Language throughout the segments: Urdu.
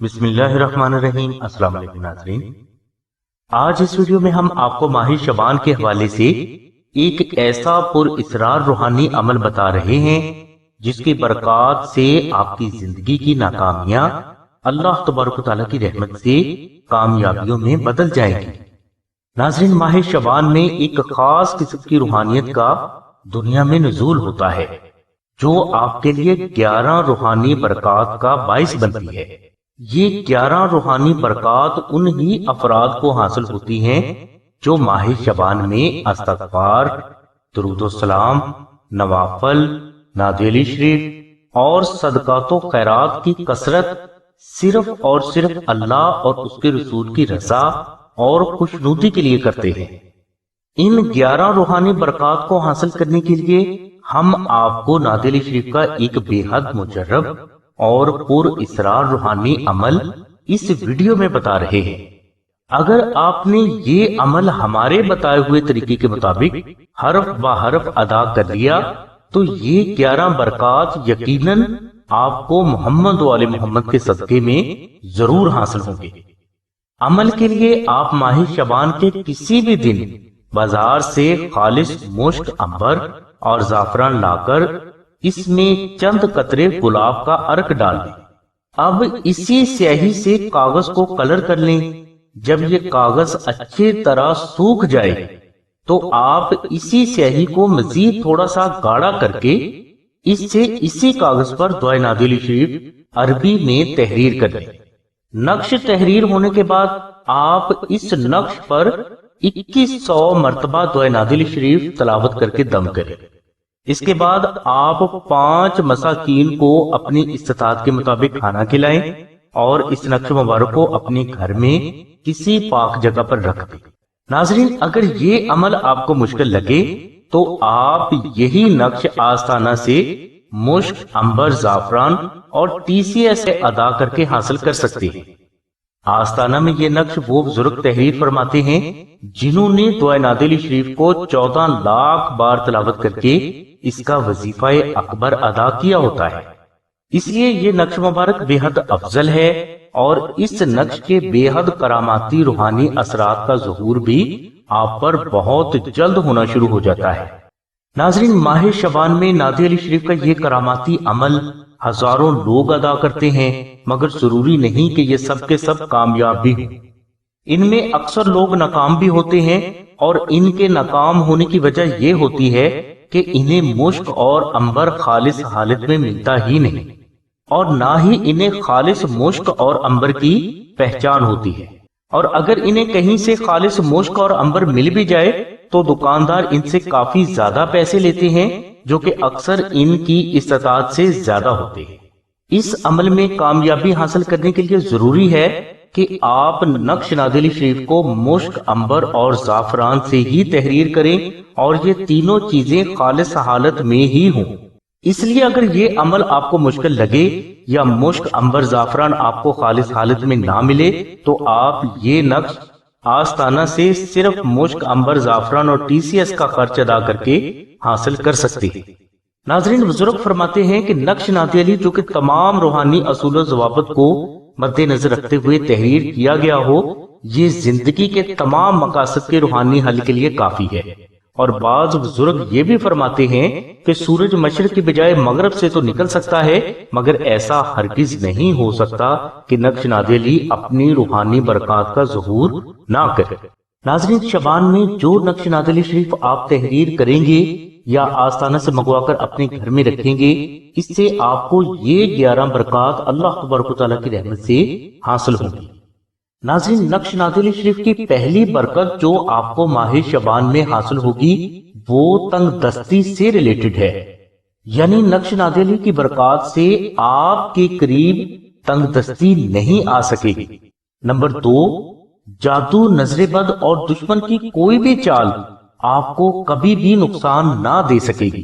بسم اللہ الرحمن الرحیم۔ السلام علیکم ناظرین، آج اس ویڈیو میں ہم آپ کو ماہ شعبان کے حوالے سے ایک ایسا پر اسرار روحانی عمل بتا رہے ہیں جس کی برکات سے آپ کی زندگی کی ناکامیاں اللہ تبارک و تعالیٰ کی رحمت سے کامیابیوں میں بدل جائیں گی۔ ناظرین، ماہ شعبان میں ایک خاص قسم کی روحانیت کا دنیا میں نزول ہوتا ہے جو آپ کے لیے 11 روحانی برکات کا باعث بنتی ہے۔ یہ 11 روحانی برکات انہی افراد کو حاصل ہوتی ہیں جو ماہ شعبان میں استغفار، درود و سلام، نوافل، نعت علی شریف اور صدقات و خیرات کی کثرت صرف اور صرف اللہ اور اس کے رسول کی رضا اور خوشنودی کے لیے کرتے ہیں۔ ان 11 روحانی برکات کو حاصل کرنے کے لیے ہم آپ کو نعت علی شریف کا ایک بے حد مجرب اور پر اسرار روحانی عمل اس ویڈیو میں بتا رہے ہیں۔ اگر آپ نے یہ عمل ہمارے بتائے ہوئے طریقے کے مطابق حرف بہ حرف ادا کر لیا تو یہ 11 برکات یقیناً آپ کو محمد و آل محمد کے صدقے میں ضرور حاصل ہوں گے۔ عمل کے لیے آپ ماہ شعبان کے کسی بھی دن بازار سے خالص مشک، عنبر اور زعفران لا کر اس میں چند قطرے گلاب کا عرق ڈال دیں۔ اب اسی سیاہی سے کاغذ کو کلر کر لیں۔ جب یہ کاغذ اچھی طرح سوکھ جائے تو آپ اسی سیاہی کو مزید تھوڑا سا گاڑھا کر کے اسی کاغذ پر دعائے نعت علی شریف عربی میں تحریر کر دیں۔ نقش تحریر ہونے کے بعد آپ اس نقش پر 2100 مرتبہ دعائے نعت علی شریف تلاوت کر کے دم کریں۔ اس کے بعد آپ 5 مساکین کو اپنی استطاعت کے مطابق کھانا کھلائیں اور اس نقش مبارک کو اپنے گھر میں کسی پاک جگہ پر رکھ دیں۔ ناظرین، اگر یہ عمل آپ کو مشکل لگے تو آپ یہی نقش آستانہ سے مشک، عنبر، زعفران اور TCS سے ادا کر کے حاصل کر سکتے ہیں۔ آستانہ میں یہ نقش وہ بزرگ تحریر فرماتے ہیں جنہوں نے دعائے نعت علی شریف کو 14 لاکھ بار تلاوت کر کے اس کا وظیفہ اکبر ادا کیا ہوتا ہے۔ اس لیے یہ نقش مبارک بے حد افضل ہے اور اس نقش کے بے حد کراماتی روحانی اثرات کا ظہور بھی آپ پر بہت جلد ہونا شروع ہو جاتا ہے۔ ناظرین، ماہ شعبان میں نعت علی شریف کا یہ کراماتی عمل ہزاروں لوگ ادا کرتے ہیں، مگر ضروری نہیں کہ یہ سب کے سب کامیاب بھی ہوں۔ ان میں اکثر لوگ ناکام بھی ہوتے ہیں اور ان کے ناکام ہونے کی وجہ یہ ہوتی ہے کہ انہیں مشک اور عنبر خالص حالت میں ملتا ہی نہیں، اور نہ ہی انہیں خالص مشک اور عنبر کی پہچان ہوتی ہے، اور اگر انہیں کہیں سے خالص مشک اور عنبر مل بھی جائے تو دکاندار ان سے کافی زیادہ پیسے لیتے ہیں جو کہ اکثر ان کی استطاعت سے زیادہ ہوتے ہیں۔ اس عمل میں کامیابی حاصل کرنے کے لیے ضروری ہے کہ آپ نقش نعت علی شریف کو مشک، عنبر اور زعفران سے ہی تحریر کریں اور یہ تینوں چیزیں خالص حالت میں ہی ہوں۔ اس لیے اگر یہ عمل آپ کو مشکل لگے یا مشک، عنبر، زعفران آپ کو خالص حالت میں نہ ملے تو آپ یہ نقش آستانہ سے صرف مشک، عنبر، زعفران اور TCS کا خرچ ادا کر کے حاصل کر سکتے ہیں۔ ناظرین، بزرگ فرماتے ہیں کہ نقش نعت علی جو کہ تمام روحانی اصول و ضوابط کو مد نظر رکھتے ہوئے تحریر کیا گیا ہو، یہ زندگی کے تمام مقاصد کے روحانی حل کے لیے کافی ہے۔ اور بعض بزرگ یہ بھی فرماتے ہیں کہ سورج مشرق کی بجائے مغرب سے تو نکل سکتا ہے مگر ایسا ہرگز نہیں ہو سکتا کہ نقش نعت علی اپنی روحانی برکات کا ظہور نہ کرے۔ ناظرین، شعبان میں جو نقش نعت علی شریف آپ تحریر کریں گے یا آستانہ سے منگوا کر اپنے گھر میں رکھیں گے، اس سے آپ کو یہ 11 برکات اللہ تبارک و تعالیٰ کی رحمت سے حاصل ہوں گی۔ ناظرین، نقش نعت علی شریف کی پہلی برکت جو آپ کو ماہ شعبان میں حاصل ہوگی وہ تنگ دستی سے ریلیٹڈ ہے، یعنی نقش نعت علی کی برکات سے آپ کے قریب تنگ دستی نہیں آ سکے گی۔ نمبر 2، جادو، نظر بد اور دشمن کی کوئی بھی چال آپ کو کبھی بھی نقصان نہ دے سکے گی۔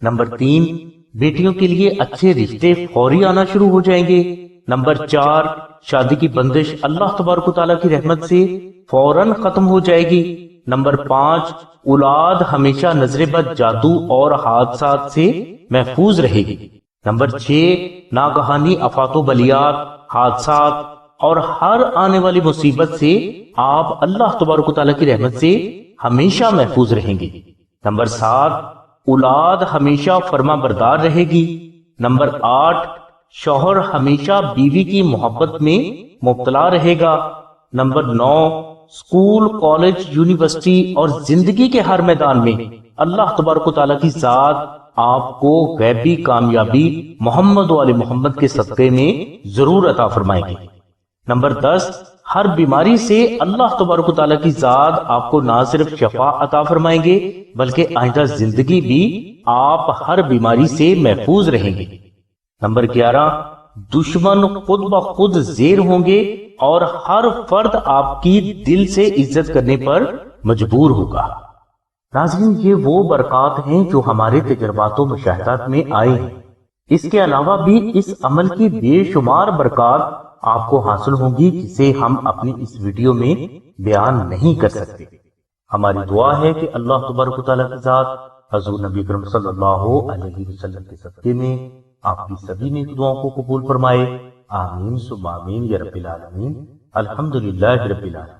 نمبر 3، بیٹیوں کے لیے اچھے رشتے فوری آنا شروع ہو جائیں گے۔ نمبر 4، شادی کی بندش اللہ تبارک و تعالیٰ کی رحمت سے فوراً ختم ہو جائے گی۔ نمبر 5، اولاد ہمیشہ نظر بد، جادو اور حادثات سے محفوظ رہے گی۔ نمبر 6، ناگہانی آفات و بلیات حادثات اور ہر آنے والی مصیبت سے آپ اللہ تبارک و تعالیٰ کی رحمت سے ہمیشہ محفوظ رہیں گے۔ نمبر 7، اولاد ہمیشہ فرما بردار رہے گی۔ نمبر 8، شوہر ہمیشہ بیوی کی محبت میں مبتلا رہے گا۔ نمبر 9، اسکول، کالج، یونیورسٹی اور زندگی کے ہر میدان میں اللہ تبارک و تعالیٰ کی ذات آپ کو غیبی کامیابی محمد و آل محمد کے صدقے میں ضرور عطا فرمائے گی۔ نمبر 10، ہر بیماری سے اللہ تبارک و تعالیٰ کی ذات آپ کو نہ صرف شفا عطا فرمائیں گے بلکہ آئندہ زندگی بھی آپ ہر بیماری سے محفوظ رہیں گے۔ نمبر 11، دشمن خود بخود زیر ہوں گے اور ہر فرد آپ کی دل سے عزت کرنے پر مجبور ہوگا۔ ناظرین، یہ وہ برکات ہیں جو ہمارے تجربات و مشاہدات میں آئے ہیں۔ اس کے علاوہ بھی اس عمل کی بے شمار برکات آپ کو حاصل ہوں گی جسے ہم اپنی اس ویڈیو میں بیان نہیں کر سکتے۔ ہماری دعا ہے کہ اللہ تبارک و تعالیٰ کی ذات حضور نبی کرم صلی اللہ علیہ وسلم کے صدقے میں آپ کی سبھی نیک دعاؤں کو قبول فرمائے۔ آمین ثم آمین یا رب العالمین۔ الحمدللہ رب العالمین۔